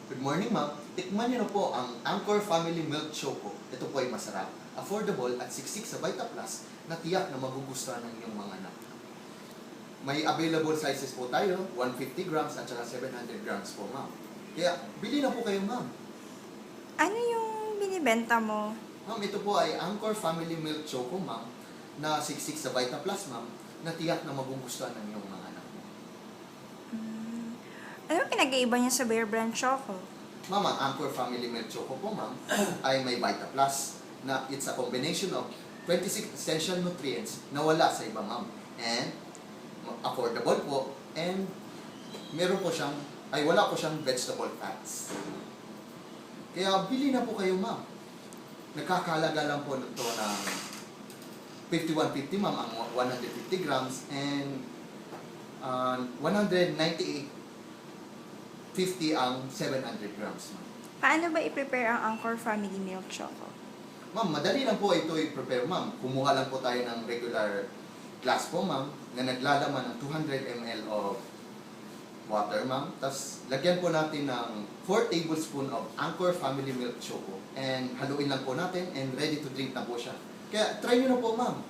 Good morning, ma'am. Tikman niyo na po ang Anchor Family Milk Choco. Ito po ay masarap, affordable at siksik sa Vita Plus na tiyak na magugustuhan ng iyong mga anak. May available sizes po tayo, 150 grams at saka 700 grams po, ma'am. Kaya, bili na po kayo, ma'am. Ano yung binibenta mo? Ma'am, ito po ay Anchor Family Milk Choco, ma'am, na siksik sa Vita Plus, ma'am, na tiyak na magugustuhan ng iyong mga anak. Ano pinag-iiba niya sa Bear Brand Choco? Ma'am, ang Anchor Family Milk Choco po, ma'am, ay may Vita Plus na it's a combination of 26 essential nutrients na wala sa iba, ma'am. And affordable po and wala po siyang vegetable fats. Kaya bili na po kayo, ma'am. Nagkakalaga lang po ito ng 51.50, ma'am, ang 150 grams and 198.50 ang 700 grams, ma'am. Paano ba i-prepare ang Anchor Family Milk Choco? Ma'am, madali lang po ito i-prepare, ma'am. Kumuha lang po tayo ng regular glass po, ma'am, na naglalaman ng 200 ml of water, ma'am. Tapos, lagyan po natin ng 4 tablespoon of Anchor Family Milk Choco. And haluin lang po natin and ready to drink na po siya. Kaya, try nyo na po, ma'am.